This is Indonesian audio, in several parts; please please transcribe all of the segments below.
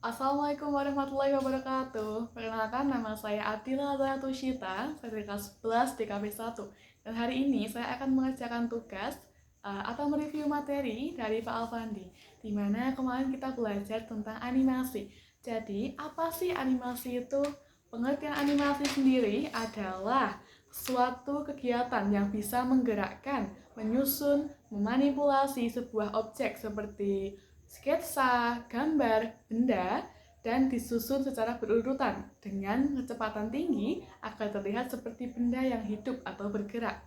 Assalamualaikum warahmatullahi wabarakatuh. Perkenalkan, nama saya Atila Zatushita, saya dari kelas 11 DKV 1. Dan hari ini saya akan mengerjakan tugas atau mereview materi dari Pak Alfandi, di mana kemarin kita belajar tentang animasi. Jadi, apa sih animasi itu? Pengertian animasi sendiri adalah suatu kegiatan yang bisa menggerakkan, menyusun, memanipulasi sebuah objek seperti sketsa, gambar, benda, dan disusun secara berurutan dengan kecepatan tinggi agar terlihat seperti benda yang hidup atau bergerak.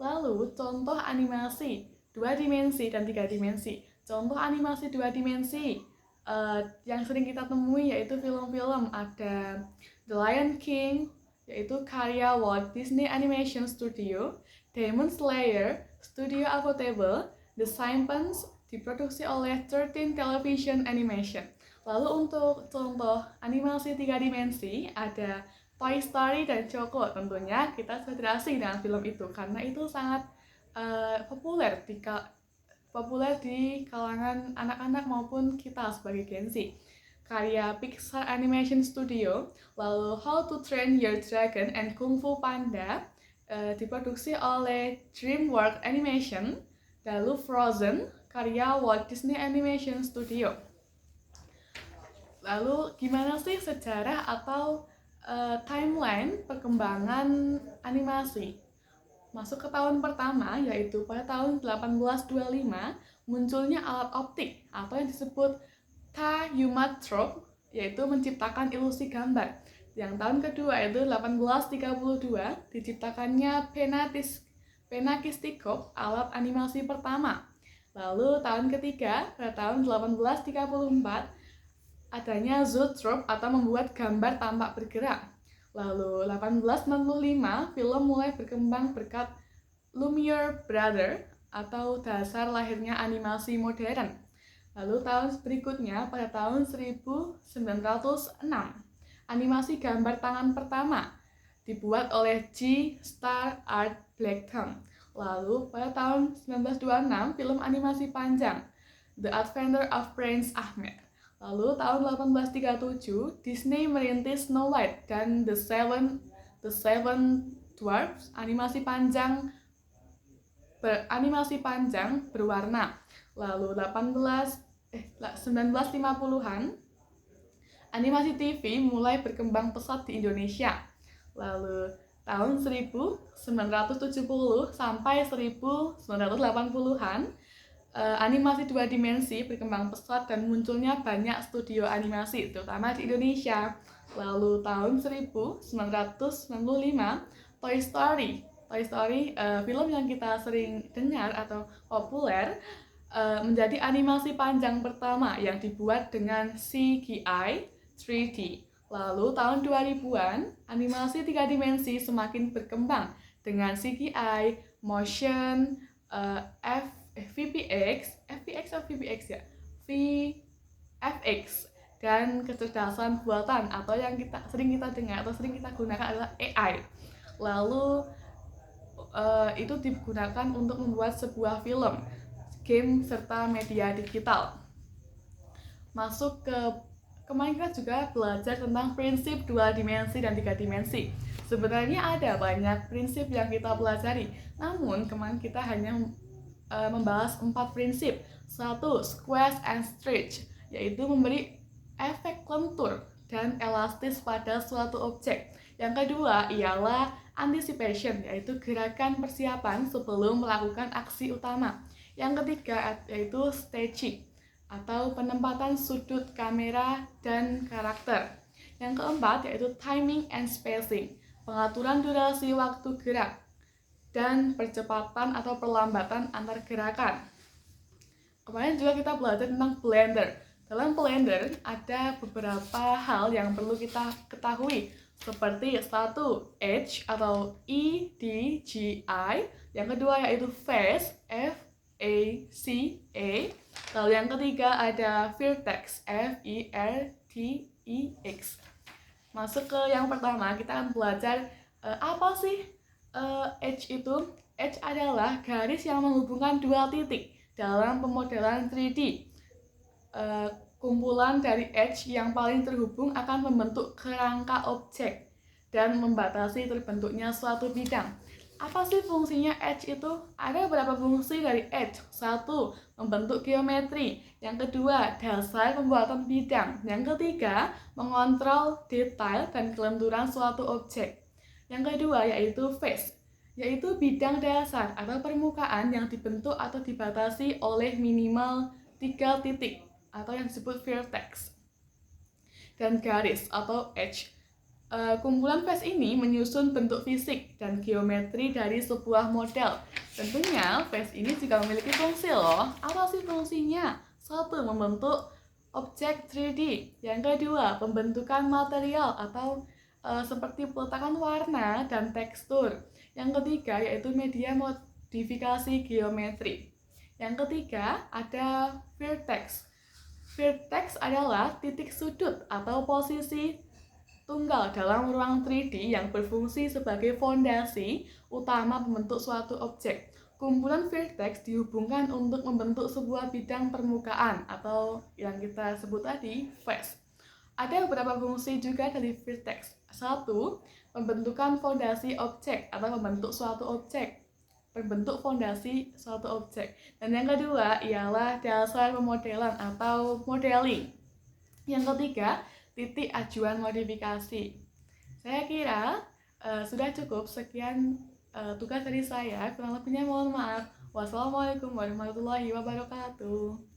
Lalu, contoh animasi 2 dimensi dan 3 dimensi. Contoh animasi 2 dimensi yang sering kita temui yaitu film-film ada The Lion King, yaitu karya Walt Disney Animation Studio, Demon Slayer, Studio Avotable, The Simpsons, diproduksi oleh 13 Television Animation. Lalu untuk contoh animasi 3 dimensi ada Toy Story dan Choco. Tentunya kita sudah tidak asing dengan film itu karena itu sangat populer di kalangan anak-anak maupun kita sebagai Gen Z. Karya Pixar Animation Studio, lalu How to Train Your Dragon and Kung Fu Panda, diproduksi oleh DreamWorks Animation, lalu Frozen, karya Walt Disney Animation Studio. Lalu gimana sih sejarah atau timeline perkembangan animasi? Masuk ke tahun pertama, yaitu pada tahun 1825, munculnya alat optik atau yang disebut Tayumatrope, yaitu menciptakan ilusi gambar. Yang tahun kedua yaitu 1832, diciptakannya Penakistikop, alat animasi pertama. Lalu tahun ketiga, pada tahun 1834, adanya Zoetrope atau membuat gambar tampak bergerak. Lalu 1865, film mulai berkembang berkat Lumiere Brothers atau dasar lahirnya animasi modern. Lalu tahun berikutnya, pada tahun 1906, animasi gambar tangan pertama dibuat oleh G. Star Art Blackthorne. Lalu pada tahun 1926, film animasi panjang The Adventure of Prince Ahmed. Lalu tahun 1837, Disney merintis Snow White dan The Seven Dwarfs, animasi panjang berwarna. Lalu 1950-an, animasi TV mulai berkembang pesat di Indonesia. Lalu tahun 1970 sampai 1980-an, animasi 2 dimensi berkembang pesat dan munculnya banyak studio animasi, terutama di Indonesia. Lalu tahun 1995, Toy Story, film yang kita sering dengar atau populer, menjadi animasi panjang pertama yang dibuat dengan CGI 3D. Lalu tahun 2000-an, animasi 3 dimensi semakin berkembang dengan CGI, motion, VFX, dan kecerdasan buatan atau yang sering kita dengar atau sering kita gunakan adalah AI. Lalu itu digunakan untuk membuat sebuah film, game, serta media digital. Masuk ke kemarin kita juga belajar tentang prinsip 2 dimensi dan 3 dimensi. Sebenarnya ada banyak prinsip yang kita pelajari, namun kemarin kita hanya membahas 4 prinsip. 1. Squeeze and stretch, yaitu memberi efek lentur dan elastis pada suatu objek. Yang kedua ialah anticipation, yaitu gerakan persiapan sebelum melakukan aksi utama. Yang ketiga yaitu staging, atau penempatan sudut kamera dan karakter. Yang keempat yaitu timing and spacing, pengaturan durasi waktu gerak dan percepatan atau perlambatan antar gerakan. Kemarin juga kita belajar tentang blender. Dalam blender ada beberapa hal yang perlu kita ketahui, seperti 1. Edge atau EDGI, yang kedua yaitu face, FACA, lalu yang ketiga ada vertex, FERTEX. Masuk ke yang pertama, kita akan belajar apa sih edge itu. Edge adalah garis yang menghubungkan dua titik dalam pemodelan 3D. kumpulan dari edge yang paling terhubung akan membentuk kerangka objek dan membatasi terbentuknya suatu bidang. Apa sih fungsinya edge itu? Ada beberapa fungsi dari edge. Satu, membentuk geometri. Yang kedua, dasar pembuatan bidang. Yang ketiga, mengontrol detail dan kelenturan suatu objek. Yang kedua yaitu face, yaitu bidang dasar atau permukaan yang dibentuk atau dibatasi oleh minimal 3 titik atau yang disebut vertex dan garis atau edge. Kumpulan face ini menyusun bentuk fisik dan geometri dari sebuah model. Tentunya face ini juga memiliki fungsi loh. Apa sih fungsinya? Satu, membentuk objek 3D. Yang kedua, pembentukan material atau seperti peletakan warna dan tekstur. Yang ketiga yaitu media modifikasi geometri. Yang ketiga ada vertex. Vertex adalah titik sudut atau posisi tunggal dalam ruang 3D yang berfungsi sebagai fondasi utama pembentuk suatu objek. Kumpulan vertex dihubungkan untuk membentuk sebuah bidang permukaan atau yang kita sebut tadi face. Ada beberapa fungsi juga dari vertex. Satu, pembentukan fondasi objek atau membentuk suatu objek. Berbentuk fondasi suatu objek. Dan yang kedua ialah dasar pemodelan atau modeling. Yang ketiga, titik ajuan modifikasi. Saya kira sudah cukup. Sekian tugas dari saya. Kurang lebihnya mohon maaf. Wassalamualaikum warahmatullahi wabarakatuh.